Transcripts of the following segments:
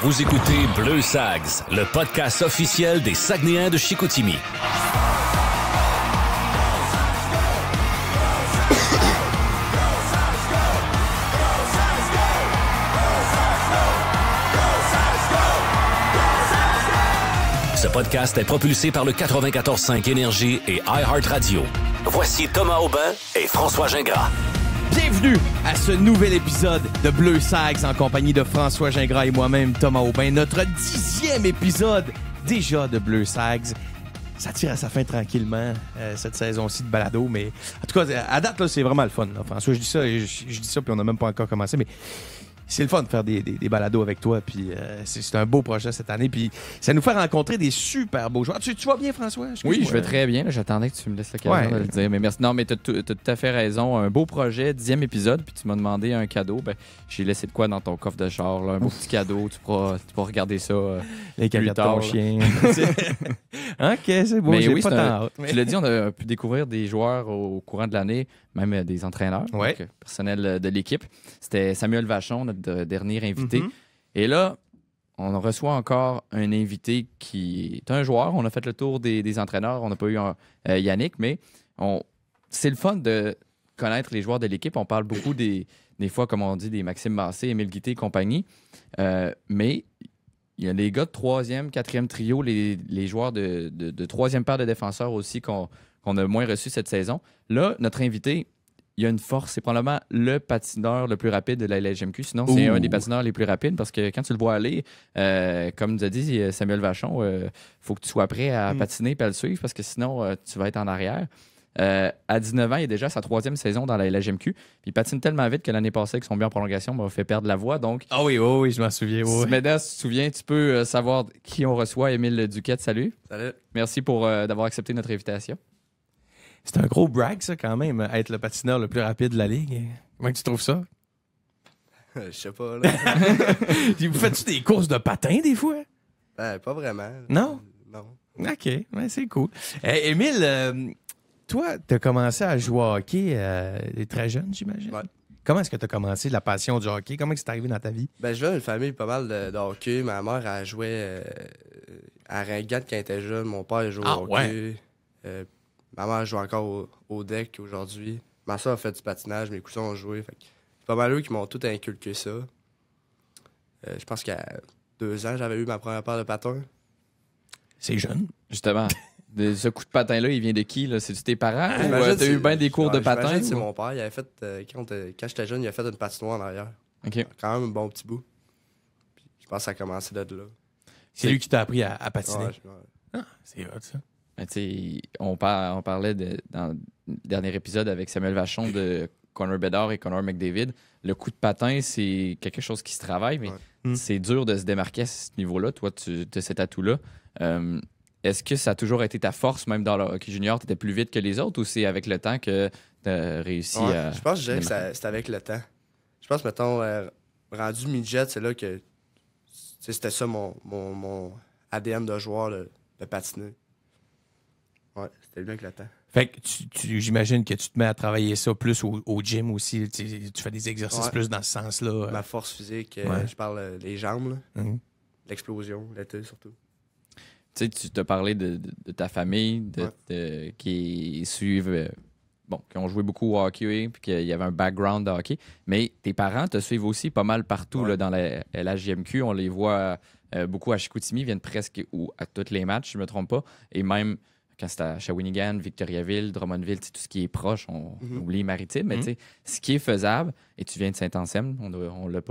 Vous écoutez Bleu Sags, le podcast officiel des Saguenayens de Chicoutimi. Ce podcast est propulsé par le 94.5 Énergie et iHeartRadio. Voici Thomas Aubin et François Gingras. Bienvenue à ce nouvel épisode de Bleu Sags en compagnie de François Gingras et moi-même, Thomas Aubin. Notre 10e épisode déjà de Bleu Sags. Ça tire à sa fin tranquillement, cette saison-ci de balado. Mais en tout cas, à date, là, c'est vraiment le fun. Là. François, je dis ça puis on n'a même pas encore commencé. Mais c'est le fun de faire des balados avec toi. Puis c'est un beau projet cette année. Puis ça nous fait rencontrer des super beaux joueurs. Tu vas bien, François? Oui, je vais très bien. J'attendais que tu me laisses l'occasion de le dire. Mais merci. Non, mais tu as tout à fait raison. Un beau projet, 10e épisode. Puis tu m'as demandé un cadeau. Ben, j'ai laissé de quoi dans ton coffre de char? Là, un beau petit cadeau. Tu pourras regarder ça. Les cadeaux de ton chien. OK, c'est beau. Mais j'ai oui, pas tant hâte. Tu l'as dit, on a pu découvrir des joueurs au courant de l'année, même des entraîneurs, donc, personnel de l'équipe. C'était Samuel Vachon, notre dernier invité. Mm-hmm. Et là, on reçoit encore un invité qui est un joueur. On a fait le tour des entraîneurs. On n'a pas eu Yannick, mais c'est le fun de connaître les joueurs de l'équipe. On parle beaucoup des fois, comme on dit, des Maxime Massé, Émile Guité et compagnie. Mais il y a les gars de 3e, 4e trio, les joueurs de 3e paire de défenseurs aussi qu'on a moins reçus cette saison. Là, notre invité, il y a une force. C'est probablement le patineur le plus rapide de la LHMQ. Sinon, c'est un des patineurs les plus rapides parce que quand tu le vois aller, comme nous a dit Samuel Vachon, faut que tu sois prêt à patiner et à le suivre parce que sinon, tu vas être en arrière. À 19 ans, il est déjà sa 3e saison dans la LHMQ. Puis il patine tellement vite que l'année passée, avec son bien en prolongation, m'a fait perdre la voix. Donc, oui, je m'en souviens. Oui. Maintenant, si tu te souviens, tu peux savoir qui on reçoit. Émile Duquette, salut. Salut. Merci pour d'avoir accepté notre invitation. C'est un gros brag, ça, quand même, être le patineur le plus rapide de la Ligue. Comment tu trouves ça? Je sais pas, là. Vous faites-tu des courses de patins, des fois? Ben, pas vraiment. Non? Non. OK, ouais, c'est cool. Émile, toi, tu as commencé à jouer au hockey très jeune, j'imagine? Ouais. Comment est-ce que tu as commencé la passion du hockey? Comment c'est arrivé dans ta vie? Ben, je viens d'une famille pas mal de hockey. Ma mère, elle jouait à Ringard quand elle était jeune. Mon père, il jouait au hockey. Ma mère joue encore au deck aujourd'hui. Ma soeur a fait du patinage, mes cousins ont joué. Fait que c'est pas mal eux qui m'ont tout inculqué ça. Je pense qu'à 2 ans, j'avais eu ma première paire de patins. C'est jeune. Justement, ce coup de patin-là, il vient de qui? Là? C'est-tu tes parents? J'imagine Tu as eu bien des cours de patin? C'est mon père. Il avait fait, quand j'étais jeune, il a fait une patinoire en arrière. OK. Quand même un bon petit bout. Puis, je pense que ça a commencé de là. C'est lui qui t'a appris à patiner. Ouais. C'est hot, ça. On parlait dans le dernier épisode avec Samuel Vachon de Connor Bedard et Connor McDavid. Le coup de patin, c'est quelque chose qui se travaille, mais c'est dur de se démarquer à ce niveau-là. Toi, tu as cet atout-là. Est-ce que ça a toujours été ta force, même dans le hockey junior, tu étais plus vite que les autres, ou c'est avec le temps que tu as réussi à... Je pense que je dirais que c'est avec le temps. Je pense, mettons, rendu midget, c'est là que c'était ça mon ADN de joueur, de patiner. Ouais, c'était bien avec le temps. Fait que j'imagine que tu te mets à travailler ça plus au gym aussi. Tu fais des exercices plus dans ce sens-là. Ma force physique, je parle des jambes, là. L'explosion, l'été surtout. Tu sais, tu t'as parlé de ta famille qui suivent, qui ont joué beaucoup au hockey, puis qu'il y avait un background de hockey. Mais tes parents te suivent aussi pas mal partout là, dans la LHJMQ. On les voit beaucoup à Chicoutimi, ils viennent presque à tous les matchs, je ne me trompe pas. Et même quand c'était à Shawinigan, Victoriaville, Drummondville, tout ce qui est proche, on oublie Maritime. Mais ce qui est faisable, et tu viens de Saint-Anselme, on l'a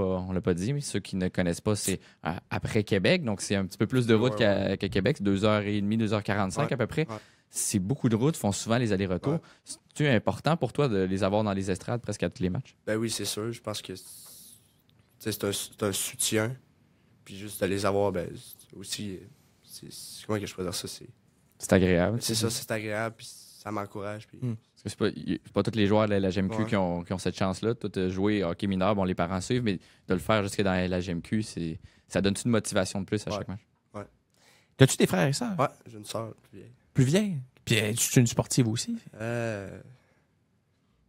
pas dit, mais ceux qui ne connaissent pas, c'est après Québec. Donc, c'est un petit peu plus de route qu'à Québec. 2h30, 2h45 à peu près. Ouais. C'est beaucoup de routes, font souvent les allers-retours. Ouais. C'est important pour toi de les avoir dans les estrades presque à tous les matchs? Ben oui, c'est sûr. Je pense que c'est un soutien. Puis juste de les avoir, ben aussi, comment que je peux dire ça? C'est agréable. C'est ça, c'est agréable, puis ça m'encourage. Puis... Parce que c'est pas tous les joueurs de la GMQ qui ont cette chance-là. Toi, jouer hockey mineur, bon, les parents suivent, mais de le faire jusque dans la GMQ, ça donne une motivation de plus à chaque match? Ouais. T'as-tu des frères et sœurs? Ouais, j'ai une sœur plus vieille. Plus vieille? Puis tu es une sportive aussi?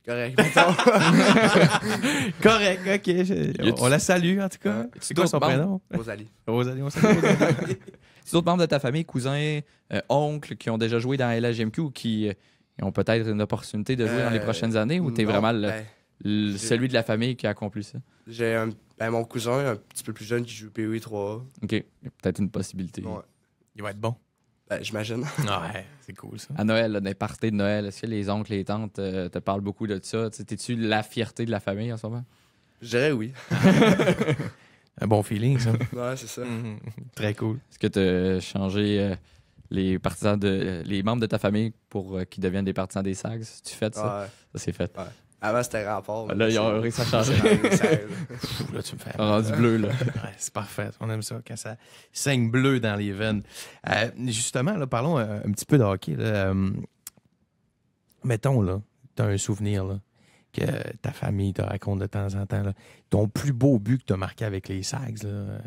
Correct, mettons. Correct, OK. On la salue, en tout cas. C'est quoi son prénom? Rosalie. Rosalie, on salue Rosalie. C'est d'autres membres de ta famille, cousins, oncles, qui ont déjà joué dans la LHJMQ ou qui ont peut-être une opportunité de jouer dans les prochaines années, ou t'es vraiment celui de la famille qui a accompli ça? J'ai mon cousin, un petit peu plus jeune, qui joue POE 3A. OK. Il y a peut-être une possibilité. Ouais. Il va être bon. J'imagine. Ouais, c'est cool, ça. À Noël, là, dans les parties de Noël, est-ce que les oncles, les tantes te parlent beaucoup de ça? T'es-tu la fierté de la famille en ce moment? Je dirais oui. Un bon feeling, ça. Ouais, c'est ça. Très cool. Est-ce que tu as changé les membres de ta famille pour qu'ils deviennent des partisans des Sags? Tu fais ça? Ouais. Ça, c'est fait. Ouais. Avant, c'était Rempart. Là, ils ont réussi à changer. Là, tu me fais. Rendu bleu, là. Ouais, c'est parfait. On aime ça quand ça saigne bleu dans les veines. Justement, là, parlons un petit peu de hockey. Là. Mettons, là, tu as un souvenir là, que ta famille te raconte de temps en temps. Là. Ton plus beau but que tu as marqué avec les Sags, là,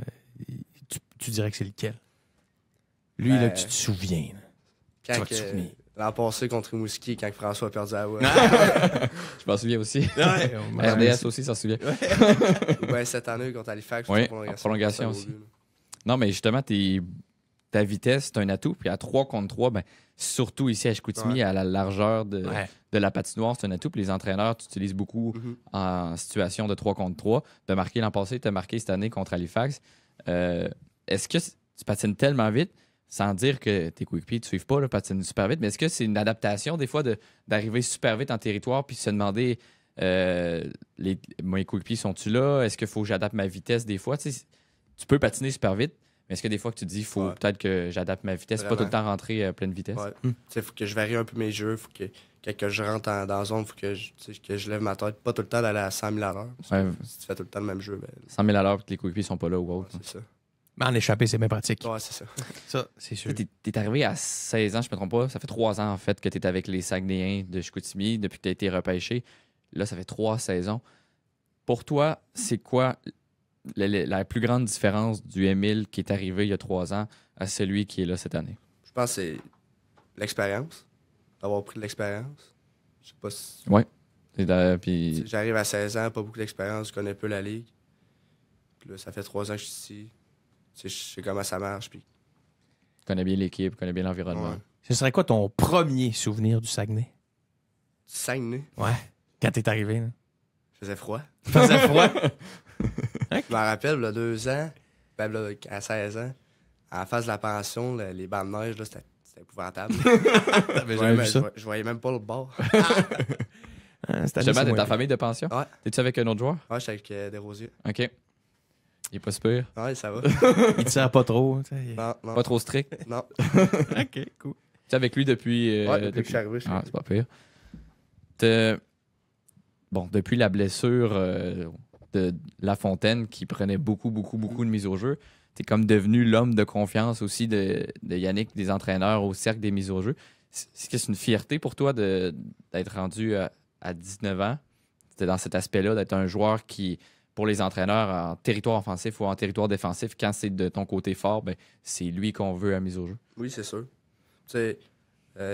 tu dirais que c'est lequel? Lui, là, que tu te souviens. Là. Tu vas te souvenir. L'an passé contre Rimouski, quand François a perdu à Oua. Je m'en souviens aussi. Ouais, RDS aussi s'en souvient. Ouais, cette année contre Halifax. Oui, en prolongation aussi. Non, mais justement, ta vitesse, c'est un atout. Puis à 3 contre 3, ben, surtout ici à Chicoutimi, à la largeur de la patinoire, c'est un atout. Puis les entraîneurs, tu utilises beaucoup en situation de 3 contre 3. Tu as marqué l'an passé, tu as marqué cette année contre Halifax. Est-ce que tu patines tellement vite, sans dire que tes coéquipiers ne te suivent pas, là, patinent super vite, mais est-ce que c'est une adaptation des fois d'arriver super vite en territoire puis se demander mes coéquipiers sont-tu là? Est-ce qu'il faut que j'adapte ma vitesse des fois? Tu peux patiner super vite, mais est-ce que des fois que tu te dis faut peut-être que j'adapte ma vitesse, pas tout le temps rentrer à pleine vitesse? Il faut que je varie un peu mes jeux, faut que je rentre dans la zone, faut que je lève ma tête, pas tout le temps d'aller à 100 000 à l'heure. Si tu fais tout le temps le même jeu, ben, 100 000 à l'heure et que les coéquipiers sont pas là ou autre. C'est ça. Mais en échappé, c'est bien pratique. Ouais, c'est ça. Ça, c'est sûr. T'es arrivé à 16 ans, je me trompe pas. Ça fait 3 ans, en fait, que t'es avec les Saguenayens de Chicoutimi depuis que t'as été repêché. Là, ça fait 3 saisons. Pour toi, c'est quoi la plus grande différence du Émile qui est arrivé il y a 3 ans à celui qui est là cette année? Je pense que c'est l'expérience. D'avoir pris de l'expérience. Je sais pas si... Oui. Puis... J'arrive à 16 ans, pas beaucoup d'expérience, je connais peu la ligue. Puis là, ça fait 3 ans que je suis ici. Je sais comment ça marche. Puis... Tu connais bien l'équipe, tu connais bien l'environnement. Ouais. Ce serait quoi ton premier souvenir du Saguenay? Du Saguenay? Ouais. Quand t'es arrivé, là. Il faisait froid. Il faisait froid? Je me rappelle, là, 2 ans, ben, là, à 16 ans, en face de la pension, là, les bancs de neige, là, c'était épouvantable. Je voyais même pas le bord. Justement, de ta famille de pension? Ouais. T'es-tu avec un autre joueur? Ouais, j'étais avec Desrosiers. OK. Il est pas super. Ouais, ça va. Il te sert pas trop. Non. Pas trop strict. Non. OK, cool. Tu es avec lui depuis... depuis que je suis arrivé. C'est pas pire. Bon, depuis la blessure de Lafontaine qui prenait beaucoup de mise au jeu, tu es comme devenu l'homme de confiance aussi de Yannick, des entraîneurs au cercle des mises au jeu. C'est une fierté pour toi d'être rendu à 19 ans? C'était dans cet aspect-là, d'être un joueur qui... Pour les entraîneurs, en territoire offensif ou en territoire défensif, quand c'est de ton côté fort, ben, c'est lui qu'on veut à mise au jeu. Oui, c'est sûr. Tu sais,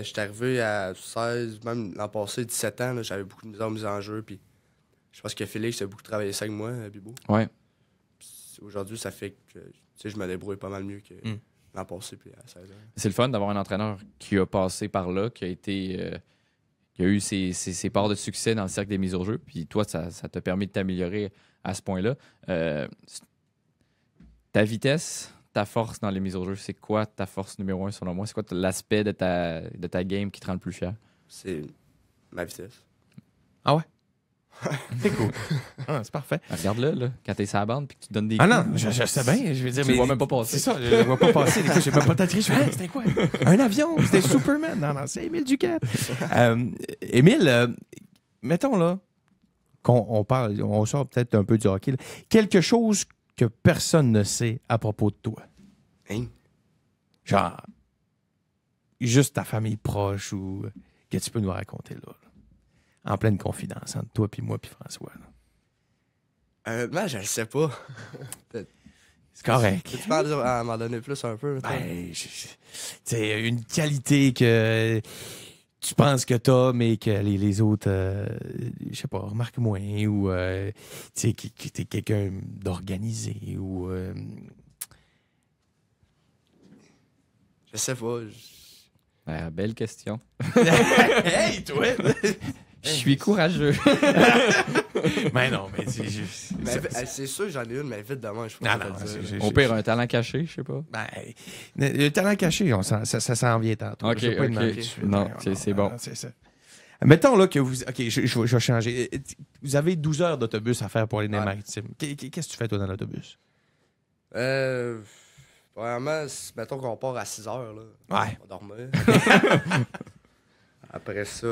j'étais arrivé à 16, même l'an passé, 17 ans, j'avais beaucoup de mise en jeu. Puis je pense que Félix a beaucoup travaillé ça avec moi, Bibo. Ouais. Aujourd'hui, ça fait que je me débrouille pas mal mieux que l'an passé puis à 16 ans. C'est le fun d'avoir un entraîneur qui a passé par là, qui a été... qui a eu ses parts de succès dans le cercle des mises au jeu. Puis toi, ça t'a permis de t'améliorer à ce point-là. Ta vitesse, ta force dans les mises au jeu, c'est quoi ta force numéro 1 selon moi? C'est quoi l'aspect de ta game qui te rend le plus fier? C'est ma vitesse. Ah ouais? C'est cool. Ah, c'est parfait. Regarde-le, là, quand t'es sur la bande puis que tu donnes des coups. Ah non, je sais bien. Je veux dire, tu le vois même pas passer. C'est ça, je le vois pas passer. Des fois, j'ai même pas t'attiré. Je fais, c'était quoi? Un avion? C'était Superman? Non, c'est Émile Duquette. Émile, mettons là, qu'on parle, on sort peut-être un peu du hockey. Là. Quelque chose que personne ne sait à propos de toi. Hein? Genre, juste ta famille proche ou que tu peux nous raconter là. En pleine confidence entre toi puis moi puis François. Honnêtement, je le sais pas. C'est correct. Tu parles à m'en donner plus un peu? C'est une qualité que tu penses que t'as, mais que les autres, je sais pas, remarquent moins, ou tu sais, que t'es quelqu'un d'organisé, ou... Je sais pas. Belle question. Hey, toi! Je suis courageux. Mais non, mais c'est juste... C'est sûr, j'en ai une, mais vite demain, je pense. Au pire, un talent caché, je sais pas. Ben, le talent caché, ça s'en vient tantôt. Ok, Je vais pas ok. demander tout de suite. Non, c'est bon. C'est ça. Mettons là que vous... OK, je vais changer. Vous avez 12 heures d'autobus à faire pour aller dans les maritimes. Qu'est-ce que tu fais, toi, dans l'autobus? Vraiment, mettons qu'on part à 6 heures, là. Ouais. On dormait. Après ça,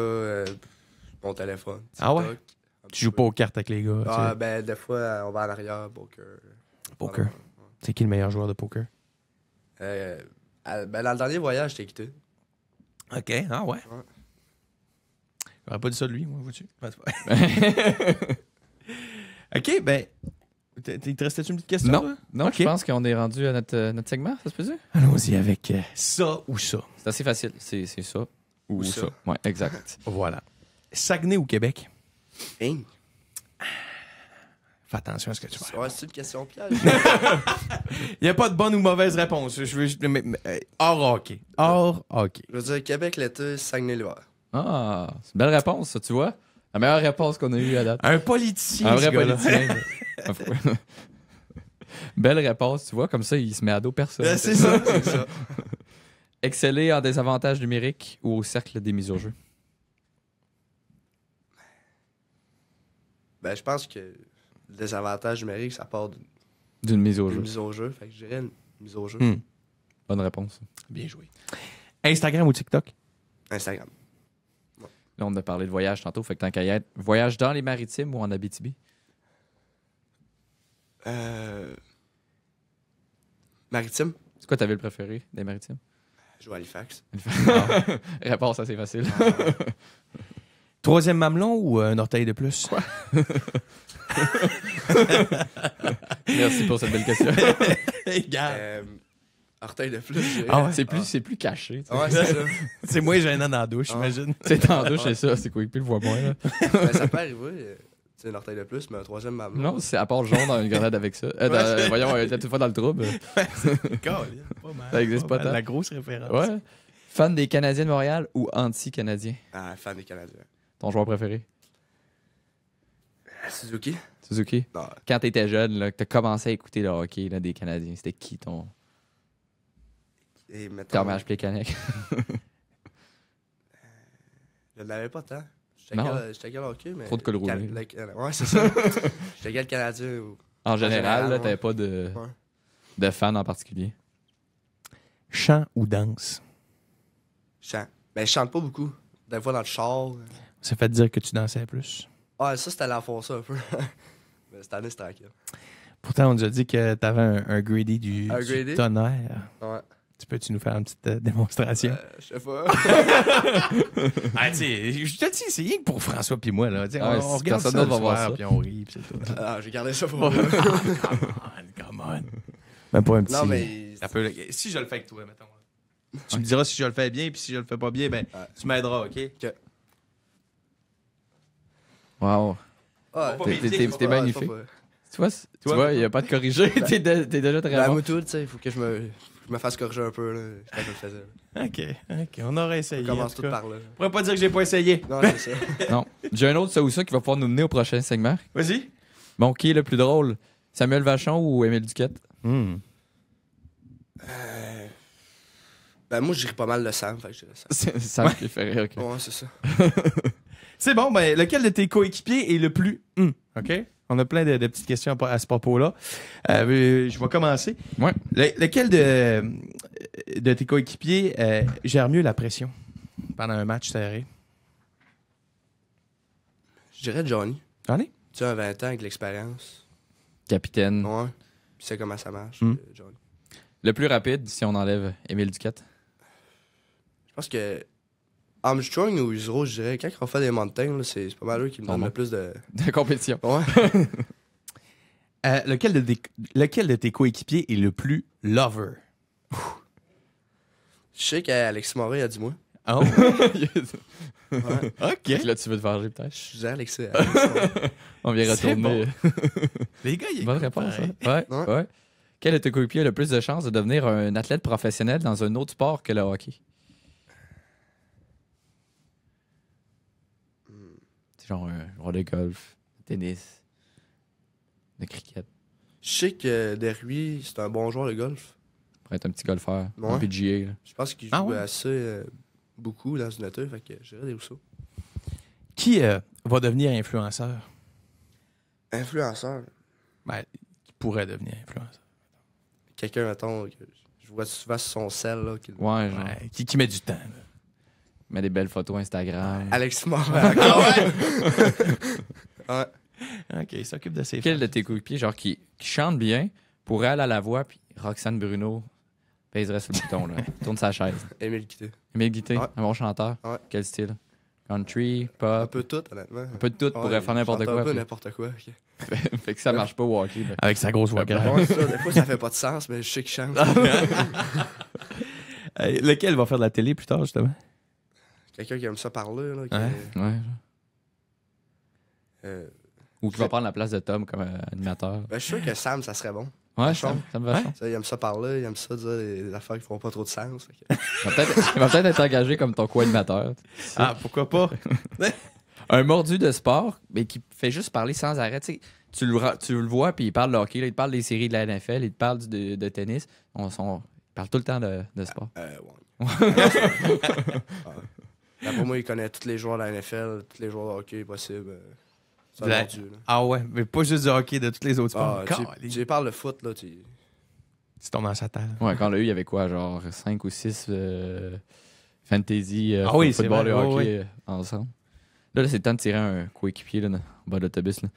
mon téléphone. Ah ouais? TikTok, Tu joues pas aux cartes avec les gars? Ah, ben, des fois, on va en arrière, poker. Poker. C'est qui le meilleur joueur de poker? Ben, dans le dernier voyage, j'étais quitté. OK, ah ouais? J'aurais pas dit ça de lui, moi, vois-tu? OK, ben... Il te restait-tu une petite question? Non, non, Ok. je pense qu'on est rendu à notre segment, ça se peut dire? Allons-y avec ça ou ça. C'est assez facile, c'est ça ou ça. Ouais, exact. Voilà. Saguenay ou Québec? Hein? Fais attention à ce que tu fais. Ouais, c'est une question piège. Il n'y a pas de bonne ou mauvaise réponse. Je veux juste... hors hockey. Hors hockey. Je veux dire, Québec l'été, Saguenay l'hiver. Ah, c'est une belle réponse, ça, tu vois? La meilleure réponse qu'on a eue à date. Un politicien, Un vrai ce gars-là. politicien. Belle réponse, tu vois, comme ça, il se met à dos personne. C'est ça, c'est ça. Exceller en désavantage numérique ou au cercle des mises au jeu? Ben, je pense que le désavantage numérique, ça part D'une mise au d'une jeu. mise au jeu. Fait que je dirais une mise au jeu. Bonne réponse. Bien joué. Instagram ou TikTok? Instagram. Là, on a parlé de voyage tantôt, fait que tant qu'à y être, voyage dans les maritimes ou en Abitibi? Maritime? C'est quoi ta ville préférée des maritimes? Je joue à Halifax. Réponse assez facile. Troisième mamelon ou un orteil de plus? Quoi? Merci pour cette belle question. Orteil de plus, je dirais. Ah ouais? C'est plus caché. tu sais. Ouais, c'est ça. C'est moins gênant dans la douche, j'imagine. C'est en douche, c'est ça. C'est quoi? Il le voit moins. Là. Ben, ça peut arriver. C'est un orteil de plus, mais un troisième mamelon. Non, c'est à part jaune dans une grenade avec ça. Voyons, il était toute fois dans le trouble. Ça existe pas tant. La grosse référence. Ouais. Fan des Canadiens de Montréal ou anti-Canadien? Ah, fan des Canadiens. Ton joueur préféré? Suzuki? Suzuki? Non. Quand t'étais jeune, là, que t'as commencé à écouter le hockey là, des Canadiens, c'était qui ton Et mettons, Carmage Plekanec? je n'avais pas tant. Non. J'étais quel hockey, mais... Trop de col roulé. Ouais, c'est ça. J'étais quel Canadien ou... En général, là, ouais. t'avais pas de fan en particulier. Chant ou danse? Chant. Mais je chante pas beaucoup. Des fois dans le char. Ça fait dire que tu dansais plus. Ouais, ça, c'était l'enfoncer un peu. Mais cette année, c'est tranquille. Pourtant, on nous a dit que t'avais un grady du grady? tonnerre. Ouais. Peux-tu nous faire une petite démonstration? Je sais pas. Ah, tu sais, je te dis, c'est rien que pour François puis moi, là. Tu sais, Ouais, on regarde personne ça d'autre le va voir soir, ça. puis on rit, puis c'est tout. Ah, j'ai gardé ça pour moi. Come on. Même pas un petit... Non, mais... Ça peut... Si je le fais avec toi, mettons. Tu me diras si je le fais bien, puis si je le fais pas bien, ben, tu m'aideras, OK? Wow. Ah, T'es magnifique. Tu vois, il n'y a pas de corriger. T'es déjà très Ben, bon. moi, tout, tu sais, il faut que je me fasse corriger un peu, là. Je le faisais. OK. On aurait essayé. On commence en tout tout cas. par là. Je pourrais pas dire que j'ai pas essayé. Non, c'est ça. Non. J'ai un autre ça ou ça qui va pouvoir nous mener au prochain segment. Vas-y. Bon, qui est le plus drôle? Samuel Vachon ou Émile Duquette? Ben, moi, je ris pas mal de Sam, fait que je dirais ça. C'est Sam qui fait rire. Ouais, c'est ça. C'est bon, ben, lequel de tes coéquipiers est le plus... OK? On a plein de petites questions à ce propos-là. Je vais commencer. Ouais. Lequel de tes coéquipiers gère mieux la pression pendant un match serré? Je dirais Johnny. Johnny? Tu sais, un 20 ans avec l'expérience. Capitaine. Ouais. Puis c'est comment ça marche, Johnny. Le plus rapide, si on enlève Émile Duquette. Je pense que Armstrong ou Usero, je dirais, quand ils ont fait des montagnes, là, c'est pas mal eux qui me donnent le plus de... De compétition. Ouais. Lequel de tes coéquipiers est le plus lover? Je sais qu'Alexis Morin a dit moi. Oh. Ouais. OK. Fait que là, tu veux te venger, peut-être. Je suis Alexis. On vient C'est retourner. Les gars, ils Bonne écoutent réponse, pareil. hein? Ouais, Ouais. ouais. Quel de tes coéquipiers a le plus de chances de devenir un athlète professionnel dans un autre sport que le hockey? C'est genre un joueur de golf, de tennis, de cricket. Je sais que Derry, c'est un bon joueur de golf. Pour être un petit golfeur, Ouais. un PGA. Là. Je pense qu'il joue Ah ouais? assez beaucoup dans une nature, fait que j'irais des Rousseau. Qui va devenir influenceur? Influenceur. Ben, qui pourrait devenir influenceur? Quelqu'un, mettons, que je vois souvent sur son sel, là. Ouais, genre. Ouais, qui met du temps. Là. Met des belles photos Instagram. Alexis Morin. Ouais. OK, il s'occupe de ses Quel fans. de tes coéquipiers, genre, qui chante bien, pourrait aller à la voix, puis Roxane Bruno pèserait sur le bouton, là. Tourne sa chaise. Émile Guité. Émile Guité, Ouais. un bon chanteur. Ouais. Quel style? Country, Un pop, peu tout, honnêtement. un peu de tout pourrait faire n'importe quoi. Un peu puis- n'importe quoi. ok. fait que ça marche pas au hockey. ben. Avec sa grosse voix grave. Ouais, c'est ça, des fois, ça fait pas de sens, mais je sais qu'il chante. Lequel va faire de la télé plus tard, justement? Quelqu'un qui aime ça parler, là. Qui, Ouais. Ouais. euh, Ou qui va prendre la place de Tom comme animateur. ben, je suis sûr que Sam, ça serait bon. Ouais, Chante. ça me va. Ouais. ça. Ça, il aime ça parler, il aime ça dire des affaires qui font pas trop de sens. fait que- Il va peut-être être engagé comme ton co-animateur. Ah, pourquoi pas? Un mordu de sport, mais qui fait juste parler sans arrêt. Tu sais, tu le vois, puis il parle de hockey, là, il te parle des séries de la NFL, il te parle de tennis. Il parle tout le temps de sport. Ouais. Pour moi, il connaît tous les joueurs de la NFL, tous les joueurs de hockey possibles. C'est un La- mordu, là. Ah ouais, mais pas juste du hockey, de tous les autres sports. Ah, Caliste. tu parles de foot, là, tu... Tu tombes dans sa tête. Ouais, quand on l'a eu, il y avait quoi, genre 5 ou 6 fantasy, Ah oui, c'est football vrai, et hockey ouais, ensemble. Là, c'est le temps de tirer un coéquipier là, en bas de l'autobus. Là.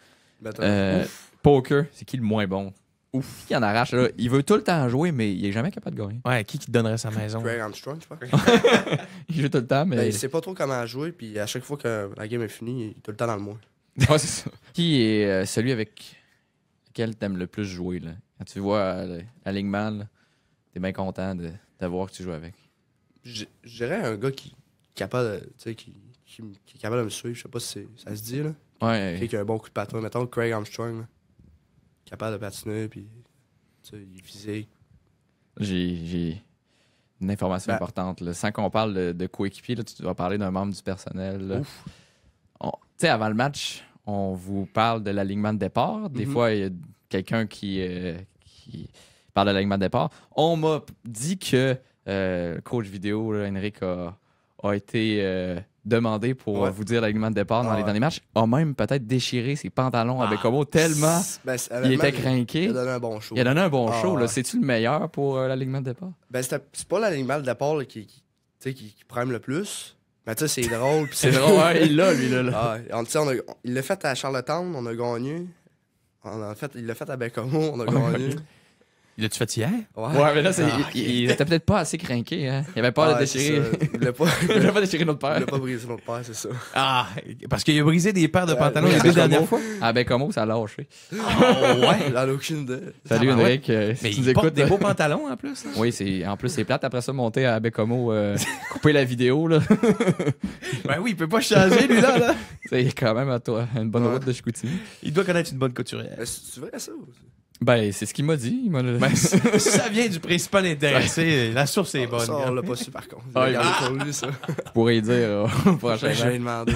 Ben, Poker, c'est qui le moins bon? Ouf, qui en arrache là? Il veut tout le temps jouer, mais il est jamais capable de gagner. Ouais, qui te donnerait sa maison? Craig Armstrong, je pense. Il joue tout le temps, mais. Ben, il sait pas trop comment jouer, puis à chaque fois que la game est finie, il est tout le temps dans le moins. Ouais, c'est ça. Qui est celui avec lequel t'aimes le plus jouer? Là? Quand tu vois l'alignement, là, t'es bien content de voir que tu joues avec. Je dirais un gars qui est capable de, tu sais, qui est capable de me suivre. Je sais pas si ça se dit, là. Ouais, Qui a un bon coup de patin. Mettons Craig Armstrong, là. Capable de patiner, puis tu sais, il est physique. j'ai une information Ben- importante. Là. Sans qu'on parle de coéquipier, là, tu dois parler d'un membre du personnel. Là. Tu sais, avant le match, on vous parle de l'alignement de départ. Des Mhm. fois, il y a quelqu'un qui parle de l'alignement de départ. On m'a dit que le coach vidéo, là, Henrik, a été demandé pour Ouais. vous dire l'alignement de départ dans Ah les ouais. derniers matchs. A même peut-être déchiré ses pantalons avec Bécomo tellement Ben, il était craqué. Il a donné un bon show. Il a donné un bon Ah show. là. ouais. C'est-tu le meilleur pour l'alignement de départ? Ben, c'est pas l'alignement de départ là, tu sais, qui prime le plus. Mais tu sais, c'est drôle. puis C'est drôle, ouais, il l'a, lui, là. Ah, tu sais, il l'a fait à Charlottetown, on a gagné. Il l'a fait à Bécomo, on a gagné. L'as-tu fait hier? Ouais, mais là, il était peut-être pas assez craqué. Hein? Il avait peur de Ouais, déchirer. c'est ça. Il l'a pas, Il voulait pas déchirer notre il père. l'a pas brisé notre père, c'est ça. Ah, parce qu'il a brisé des paires de pantalons oui, les à deux Bécomo. dernières fois. Ah, ben, comment ça a lâché? Oh, ouais, il en a aucune idée. Salut, Ah, ben Henrik. Si Mais tu nous il porte écoutes. des beaux pantalons en plus. Là. Oui, en plus, c'est plate. Après ça, monter à Bécomo, couper la vidéo. Là. Ben oui, il peut pas changer, lui, là. C'est quand même à toi, une bonne Ouais. route de Chicoutimi. Il doit connaître une bonne couturière. Mais c'est vrai, ça? Ou... Ben, c'est ce qu'il m'a dit. Il m'a... Ben, si ça vient du principal intéressé, la source est bonne. Ça, on gars. l'a pas su, par contre. Ah, Il a gardé pour lui, ça. Je pourrais y dire au prochain Je match. vais demander.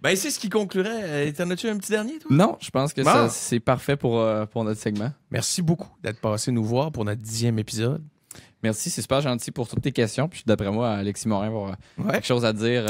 Ben, c'est ce qui conclurait. T'en as-tu un petit dernier, toi? Non, je pense que Bon. ça, c'est parfait pour notre segment. Merci beaucoup d'être passé nous voir pour notre 10e épisode. Merci, c'est super gentil pour toutes tes questions. Puis d'après moi, Alexis Morin va avoir Ouais. quelque chose à dire.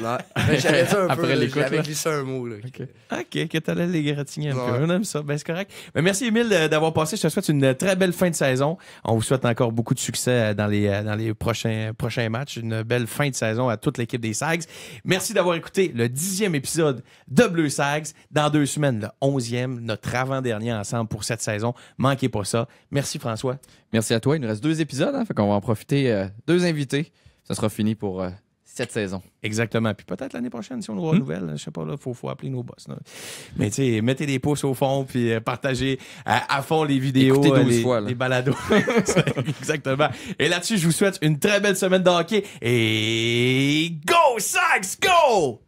Non, mais j'avais dit un peu, Après là, l'écoute, j'avais là. glissé un mot. Là, Ok. OK, que t'allais les gratigner un Ouais. peu. On aime ça. Ben, c'est correct. Ben, merci, Émile, d'avoir passé. Je te souhaite une très belle fin de saison. On vous souhaite encore beaucoup de succès dans les prochains matchs. Une belle fin de saison à toute l'équipe des Sags. Merci d'avoir écouté le 10e épisode de Bleu Sags. Dans 2 semaines, le 11e, notre avant-dernier ensemble pour cette saison. Manquez pas ça. Merci, François. Merci à toi. Il nous reste 2 épisodes, hein, fait qu'on va en profiter. 2 invités. Ça sera fini pour cette saison. Exactement. Puis peut-être l'année prochaine, si on le renouvelle, je sais pas, là, faut appeler nos boss. Là. Mais tu sais, mettez des pouces au fond, puis partagez à fond les vidéos, écoutez 12 fois, les balados. Exactement. Et là-dessus, je vous souhaite une très belle semaine de hockey. Et go, Sags, go!